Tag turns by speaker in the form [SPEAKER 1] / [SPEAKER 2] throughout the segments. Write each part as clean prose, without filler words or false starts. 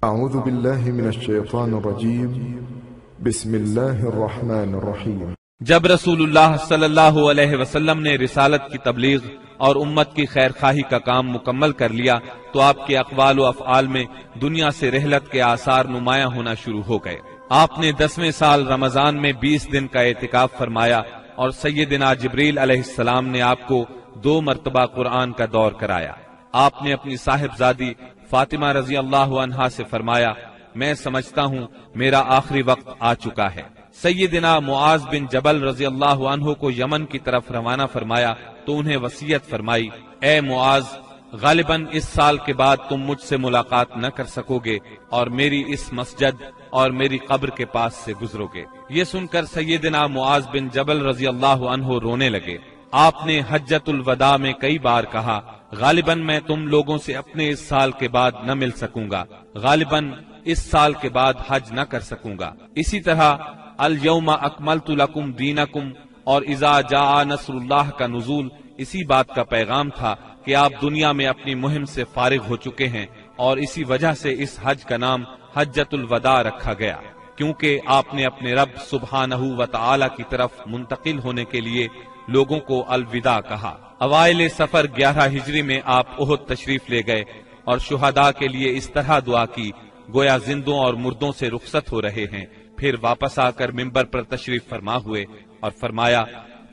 [SPEAKER 1] اعوذ باللہ من الشیطان الرجیم بسم اللہ الرحمن الرحیم۔
[SPEAKER 2] جب رسول اللہ صلی اللہ علیہ وسلم نے رسالت کی تبلیغ اور امت کی خیر خواہی کا کام مکمل کر لیا تو آپ کے اقوال و افعال میں دنیا سے رحلت کے آثار نمایاں ہونا شروع ہو گئے۔ آپ نے 10ویں سال رمضان میں 20 دن کا اعتکاف فرمایا اور سیدنا جبریل علیہ السلام نے آپ کو 2 مرتبہ قرآن کا دور کرایا۔ آپ نے اپنی صاحبزادی فاطمہ رضی اللہ عنہا سے فرمایا، میں سمجھتا ہوں میرا آخری وقت آ چکا ہے۔ سیدنا معاذ بن جبل رضی اللہ عنہ کو یمن کی طرف روانہ فرمایا تو انہیں وصیت فرمائی، اے معاذ، غالباً اس سال کے بعد تم مجھ سے ملاقات نہ کر سکو گے اور میری اس مسجد اور میری قبر کے پاس سے گزرو گے۔ یہ سن کر سیدنا معاذ بن جبل رضی اللہ عنہ رونے لگے۔ آپ نے حجۃ الوداع میں کئی بار کہا، غالباً میں تم لوگوں سے اپنے اس سال کے بعد نہ مل سکوں گا، غالباً اس سال کے بعد حج نہ کر سکوں گا۔ اسی طرح الیوم اکملت لکم دینکم اور اذا جاء نصر اللہ کا نزول اسی بات کا پیغام تھا کہ آپ دنیا میں اپنی مہم سے فارغ ہو چکے ہیں، اور اسی وجہ سے اس حج کا نام حجۃ الوداع رکھا گیا، کیونکہ آپ نے اپنے رب سبحانہ و تعالی کی طرف منتقل ہونے کے لیے لوگوں کو الوداع کہا۔ اوائل سفر 11 ہجری میں آپ احد تشریف لے گئے اور شہداء کے لیے اس طرح دعا کی گویا زندوں اور مردوں سے رخصت ہو رہے ہیں۔ پھر واپس آ کر منبر پر تشریف فرما ہوئے اور فرمایا،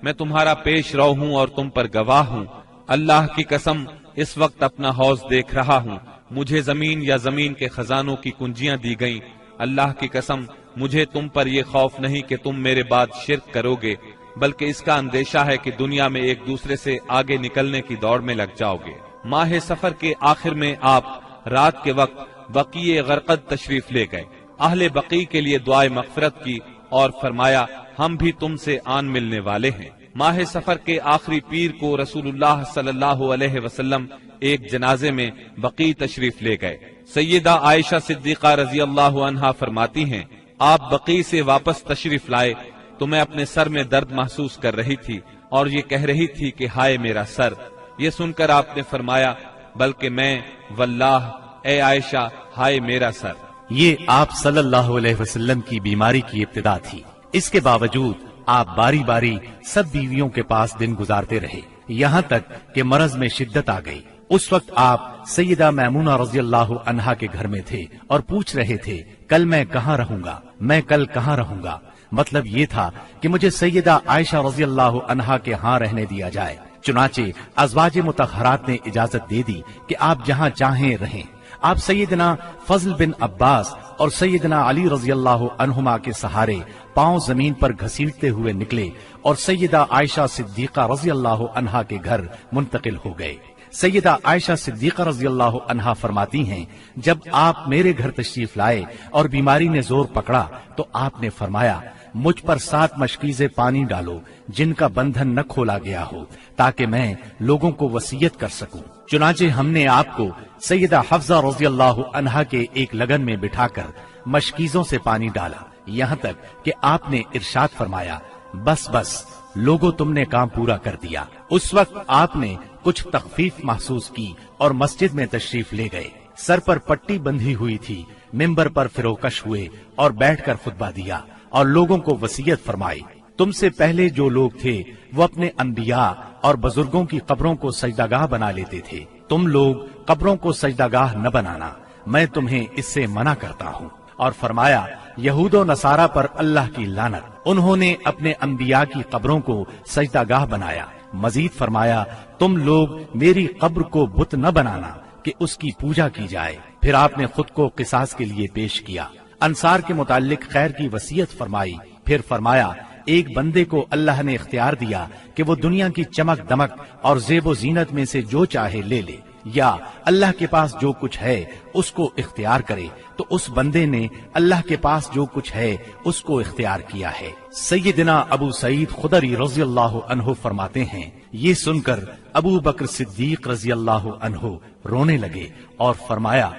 [SPEAKER 2] میں تمہارا پیش رو ہوں اور تم پر گواہ ہوں، اللہ کی قسم اس وقت اپنا حوض دیکھ رہا ہوں، مجھے زمین یا زمین کے خزانوں کی کنجیاں دی گئیں، اللہ کی قسم مجھے تم پر یہ خوف نہیں کہ تم میرے بعد شرک کرو گے، بلکہ اس کا اندیشہ ہے کہ دنیا میں ایک دوسرے سے آگے نکلنے کی دوڑ میں لگ جاؤ گے۔ ماہ سفر کے آخر میں آپ رات کے وقت بقیع غرقد تشریف لے گئے، اہل بقیع کے لیے دعائے مغفرت کی اور فرمایا، ہم بھی تم سے آن ملنے والے ہیں۔ ماہ سفر کے آخری پیر کو رسول اللہ صلی اللہ علیہ وسلم ایک جنازے میں بقیع تشریف لے گئے۔ سیدہ عائشہ صدیقہ رضی اللہ عنہا فرماتی ہیں، آپ بقیع سے واپس تشریف لائے تو میں اپنے سر میں درد محسوس کر رہی تھی اور یہ کہہ رہی تھی کہ ہائے میرا سر۔ یہ سن کر آپ نے فرمایا، بلکہ میں واللہ اے عائشہ ہائے میرا سر۔
[SPEAKER 3] یہ آپ صلی اللہ علیہ وسلم کی بیماری کی ابتدا تھی، اس کے باوجود آپ باری باری سب بیویوں کے پاس دن گزارتے رہے، یہاں تک کہ مرض میں شدت آ گئی۔ اس وقت آپ سیدہ میمونہ رضی اللہ عنہا کے گھر میں تھے اور پوچھ رہے تھے، کل میں کہاں رہوں گا، میں کل کہاں رہوں گا؟ مطلب یہ تھا کہ مجھے سیدہ عائشہ رضی اللہ عنہا کے ہاں رہنے دیا جائے۔ چنانچہ ازواج مطہرات نے اجازت دے دی کہ آپ جہاں چاہیں رہیں۔ آپ سیدنا فضل بن عباس اور سیدنا علی رضی اللہ عنہما کے سہارے پاؤں زمین پر گھسیٹتے ہوئے نکلے اور سیدہ عائشہ صدیقہ رضی اللہ عنہا کے گھر منتقل ہو گئے۔ سیدہ عائشہ صدیقہ رضی اللہ عنہا فرماتی ہیں، جب آپ میرے گھر تشریف لائے اور بیماری نے زور پکڑا تو آپ نے فرمایا، مجھ پر 7 مشکیزیں پانی ڈالو جن کا بندھن نہ کھولا گیا ہو تاکہ میں لوگوں کو وصیت کر سکوں۔ چنانچہ ہم نے آپ کو سیدہ حفصہ رضی اللہ عنہا کے ایک لگن میں بٹھا کر مشکیزوں سے پانی ڈالا، یہاں تک کہ آپ نے ارشاد فرمایا، بس بس لوگوں تم نے کام پورا کر دیا۔ اس وقت آپ نے کچھ تخفیف محسوس کی اور مسجد میں تشریف لے گئے۔ سر پر پٹی بندھی ہوئی تھی، منبر پر فروکش ہوئے اور بیٹھ کر خطبہ دیا اور لوگوں کو وصیت فرمائی، تم سے پہلے جو لوگ تھے وہ اپنے انبیاء اور بزرگوں کی قبروں کو سجدہ گاہ بنا لیتے تھے، تم لوگ قبروں کو سجدہ گاہ نہ بنانا، میں تمہیں اس سے منع کرتا ہوں۔ اور فرمایا، یہود و نصارہ پر اللہ کی لعنت، انہوں نے اپنے انبیاء کی قبروں کو سجدہ گاہ بنایا۔ مزید فرمایا، تم لوگ میری قبر کو بت نہ بنانا کہ اس کی پوجا کی جائے۔ پھر آپ نے خود کو قصاص کے لیے پیش کیا، انصار کے متعلق خیر کی وصیت فرمائی۔ پھر فرمایا، ایک بندے کو اللہ نے اختیار دیا کہ وہ دنیا کی چمک دمک اور زیب و زینت میں سے جو چاہے لے لے، یا اللہ کے پاس جو کچھ ہے اس کو اختیار کرے، تو اس بندے نے اللہ کے پاس جو کچھ ہے اس کو اختیار کیا ہے۔ سیدنا ابو سعید خدری رضی اللہ عنہ فرماتے ہیں، یہ سن کر ابو بکر صدیق رضی اللہ عنہ رونے لگے اور فرمایا،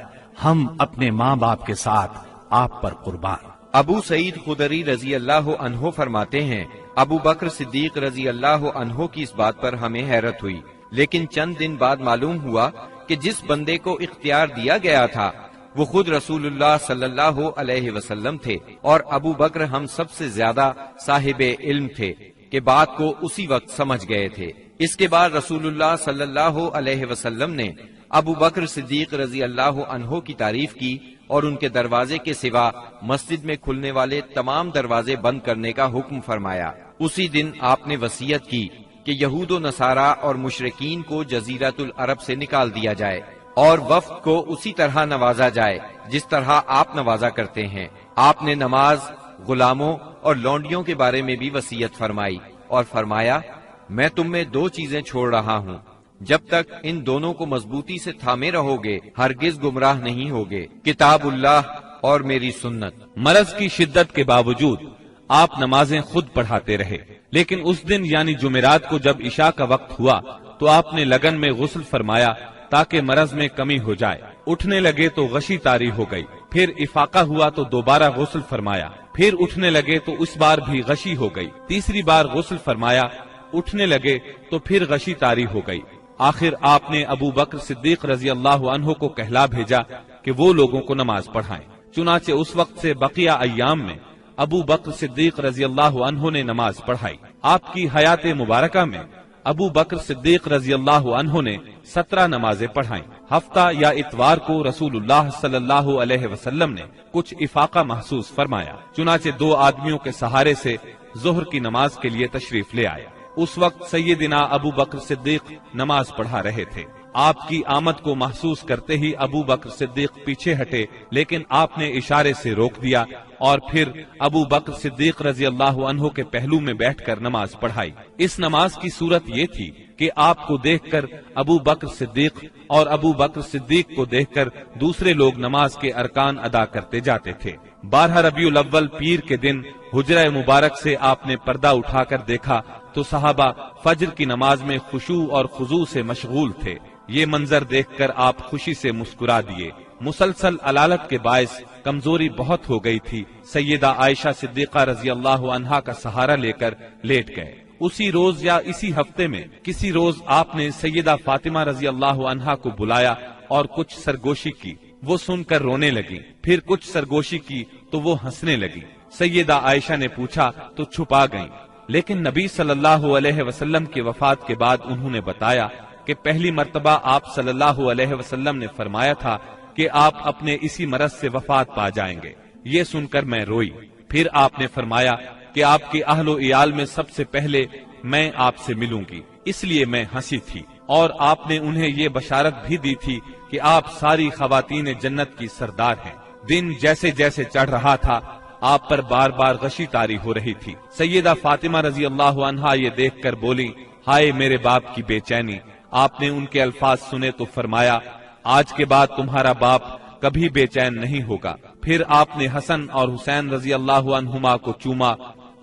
[SPEAKER 3] ہم اپنے ماں باپ کے ساتھ آپ پر قربان۔
[SPEAKER 4] ابو سعید خدری رضی اللہ عنہ فرماتے ہیں، ابو بکر صدیق رضی اللہ عنہ کی اس بات پر ہمیں حیرت ہوئی، لیکن چند دن بعد معلوم ہوا کہ جس بندے کو اختیار دیا گیا تھا وہ خود رسول اللہ صلی اللہ علیہ وسلم تھے اور ابو بکر ہم سب سے زیادہ صاحب علم تھے کہ بات کو اسی وقت سمجھ گئے تھے۔ اس کے بعد رسول اللہ صلی اللہ علیہ وسلم نے ابو بکر صدیق رضی اللہ عنہ کی تعریف کی اور ان کے دروازے کے سوا مسجد میں کھلنے والے تمام دروازے بند کرنے کا حکم فرمایا۔ اسی دن آپ نے وصیت کی کہ یہود و نصارہ اور مشرکین کو جزیرۃ العرب سے نکال دیا جائے اور وفد کو اسی طرح نوازا جائے جس طرح آپ نوازا کرتے ہیں۔ آپ نے نماز، غلاموں اور لونڈیوں کے بارے میں بھی وصیت فرمائی اور فرمایا، میں تم میں دو چیزیں چھوڑ رہا ہوں، جب تک ان دونوں کو مضبوطی سے تھامے رہو گے ہرگز گمراہ نہیں ہوگے، کتاب اللہ اور میری سنت۔
[SPEAKER 2] مرض کی شدت کے باوجود آپ نمازیں خود پڑھاتے رہے، لیکن اس دن یعنی جمعرات کو جب عشاء کا وقت ہوا تو آپ نے لگن میں غسل فرمایا تاکہ مرض میں کمی ہو جائے۔ اٹھنے لگے تو غشی طاری ہو گئی، پھر افاقہ ہوا تو دوبارہ غسل فرمایا، پھر اٹھنے لگے تو اس بار بھی غشی ہو گئی، تیسری بار غسل فرمایا، اٹھنے لگے تو پھر غشی طاری ہو گئی۔ آخر آپ نے ابو بکر صدیق رضی اللہ عنہ کو کہلا بھیجا کہ وہ لوگوں کو نماز پڑھائیں۔ چنانچہ اس وقت سے بقیہ ایام میں ابو بکر صدیق رضی اللہ عنہ نے نماز پڑھائی۔ آپ کی حیات مبارکہ میں ابو بکر صدیق رضی اللہ عنہ نے 17 نمازیں پڑھائیں۔ ہفتہ یا اتوار کو رسول اللہ صلی اللہ علیہ وسلم نے کچھ افاقہ محسوس فرمایا، چنانچہ 2 آدمیوں کے سہارے سے ظہر کی نماز کے لیے تشریف لے آئے۔ اس وقت سیدنا ابو بکر صدیق نماز پڑھا رہے تھے۔ آپ کی آمد کو محسوس کرتے ہی ابو بکر صدیق پیچھے ہٹے، لیکن آپ نے اشارے سے روک دیا اور پھر ابو بکر صدیق رضی اللہ عنہ کے پہلو میں بیٹھ کر نماز پڑھائی۔ اس نماز کی صورت یہ تھی کہ آپ کو دیکھ کر ابو بکر صدیق اور ابو بکر صدیق کو دیکھ کر دوسرے لوگ نماز کے ارکان ادا کرتے جاتے تھے۔ 12 ربیع الاول پیر کے دن حجرہ مبارک سے آپ نے پردہ اٹھا کر دیکھا تو صحابہ فجر کی نماز میں خشوع اور خضوع سے مشغول تھے۔ یہ منظر دیکھ کر آپ خوشی سے مسکرا دیے۔ مسلسل علالت کے باعث کمزوری بہت ہو گئی تھی۔ سیدہ عائشہ صدیقہ رضی اللہ عنہا کا سہارا لے کر لیٹ گئے۔ اسی روز یا اسی ہفتے میں کسی روز آپ نے سیدہ فاطمہ رضی اللہ عنہا کو بلایا اور کچھ سرگوشی کی، وہ سن کر رونے لگی، پھر کچھ سرگوشی کی تو وہ ہنسنے لگی۔ سیدہ عائشہ نے پوچھا تو چھپا گئیں، لیکن نبی صلی اللہ علیہ وسلم کی وفات کے بعد انہوں نے بتایا کہ پہلی مرتبہ آپ صلی اللہ علیہ وسلم نے فرمایا تھا کہ آپ اپنے اسی مرض سے وفات پا جائیں گے۔ یہ سن کر میں روئی۔ پھر آپ نے فرمایا کہ آپ کے اہل و عیال میں سب سے پہلے میں آپ سے ملوں گی، اس لیے میں ہنسی تھی، اور آپ نے انہیں یہ بشارت بھی دی تھی کہ آپ ساری خواتین جنت کی سردار ہیں۔ دن جیسے جیسے چڑھ رہا تھا آپ پر بار بار غشی طاری ہو رہی تھی۔ سیدہ فاطمہ رضی اللہ عنہا یہ دیکھ کر بولی، ہائے میرے باپ کی بے چینی۔ آپ نے ان کے الفاظ سنے تو فرمایا، آج کے بعد تمہارا باپ کبھی بے چین نہیں ہوگا۔ پھر آپ نے حسن اور حسین رضی اللہ عنہما کو چوما،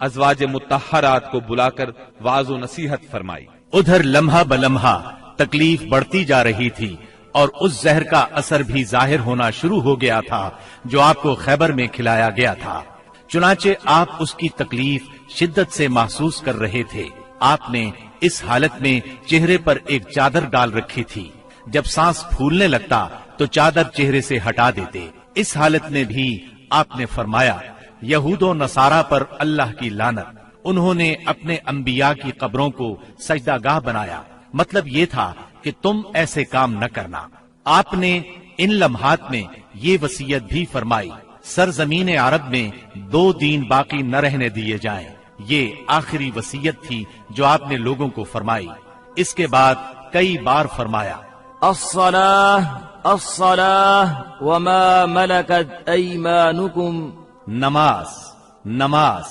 [SPEAKER 2] ازواج مطہرات کو بلا کر وعظ و نصیحت فرمائی۔
[SPEAKER 3] ادھر لمحہ بلمحہ تکلیف بڑھتی جا رہی تھی اور اس زہر کا اثر بھی ظاہر ہونا شروع ہو گیا تھا جو آپ کو خیبر میں کھلایا گیا تھا۔ چنانچہ آپ اس کی تکلیف شدت سے محسوس کر رہے تھے۔ آپ نے اس حالت میں چہرے پر ایک چادر ڈال رکھی تھی، جب سانس پھولنے لگتا تو چادر چہرے سے ہٹا دیتے۔ اس حالت میں بھی آپ نے فرمایا، یہود و نصارہ پر اللہ کی لعنت، انہوں نے اپنے انبیاء کی قبروں کو سجدہ گاہ بنایا، مطلب یہ تھا کہ تم ایسے کام نہ کرنا۔ آپ نے ان لمحات میں یہ وصیت بھی فرمائی، سرزمین عرب میں 2 دین باقی نہ رہنے دیے جائیں۔ یہ آخری وصیت تھی جو آپ نے لوگوں کو فرمائی۔ اس کے بعد کئی بار فرمایا،
[SPEAKER 5] الصلاة الصلاة وما ملكت ایمانکم،
[SPEAKER 3] نماز نماز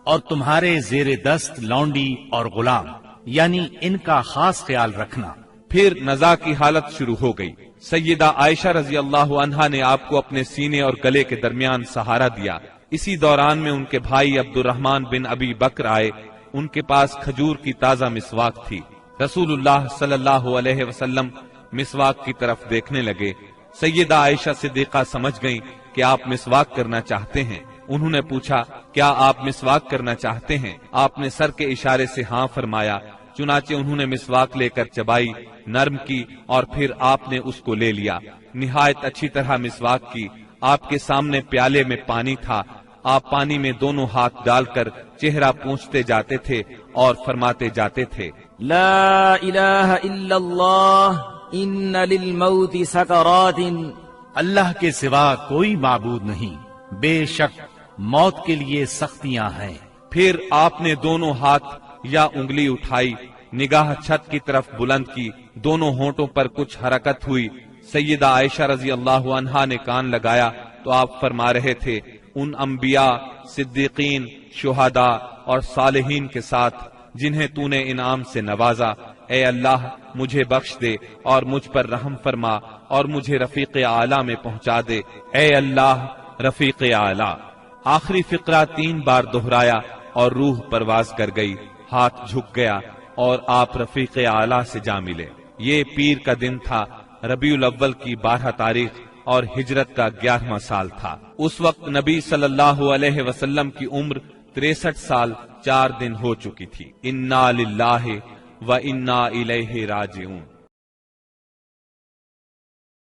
[SPEAKER 3] اور تمہارے زیر دست لونڈی اور غلام، یعنی ان کا خاص خیال رکھنا۔
[SPEAKER 2] پھر نزا کی حالت شروع ہو گئی۔ سیدہ عائشہ رضی اللہ عنہا نے آپ کو اپنے سینے اور گلے کے درمیان سہارا دیا۔ اسی دوران میں ان کے بھائی عبد الرحمن بن ابی بکر آئے، ان کے پاس کھجور کی تازہ مسواک تھی۔ رسول اللہ صلی اللہ علیہ وسلم مسواک کی طرف دیکھنے لگے۔ سیدہ عائشہ صدیقہ سمجھ گئیں کہ آپ مسواک کرنا چاہتے ہیں۔ انہوں نے پوچھا، کیا آپ مسواک کرنا چاہتے ہیں؟ آپ نے سر کے اشارے سے ہاں فرمایا۔ چنانچہ انہوں نے مسواک لے کر چبائی، نرم کی اور پھر آپ نے اس کو لے لیا۔ نہایت اچھی طرح مسواک کی. آپ کے سامنے پیالے میں پانی تھا. آپ پانی میں دونوں ہاتھ ڈال کر چہرہ پونچھتے جاتے تھے اور فرماتے جاتے تھے
[SPEAKER 5] لا الہ الا اللہ ان للموت سکرات.
[SPEAKER 3] اللہ کے سوا کوئی معبود نہیں، بے شک موت کے لیے سختیاں ہیں.
[SPEAKER 2] پھر آپ نے دونوں ہاتھ یا انگلی اٹھائی، نگاہ چھت کی طرف بلند کی، دونوں ہونٹوں پر کچھ حرکت ہوئی. سیدہ عائشہ رضی اللہ عنہا نے کان لگایا تو آپ فرما رہے تھے ان انبیاء، صدیقین، شہداء اور صالحین کے ساتھ جنہیں تو نے انعام سے نوازا، اے اللہ مجھے بخش دے اور مجھ پر رحم فرما اور مجھے رفیق اعلیٰ میں پہنچا دے، اے اللہ رفیق اعلیٰ. آخری فقرہ 3 بار دہرایا اور روح پرواز کر گئی، ہاتھ جھک گیا اور آپ رفیق اعلیٰ سے جا ملے. یہ پیر کا دن تھا، ربیع الاول کی 12 تاریخ اور ہجرت کا 11واں سال تھا. اس وقت نبی صلی اللہ علیہ وسلم کی عمر 63 سال 4 دن ہو چکی تھی. انا للہ و انا الیہ راجعون.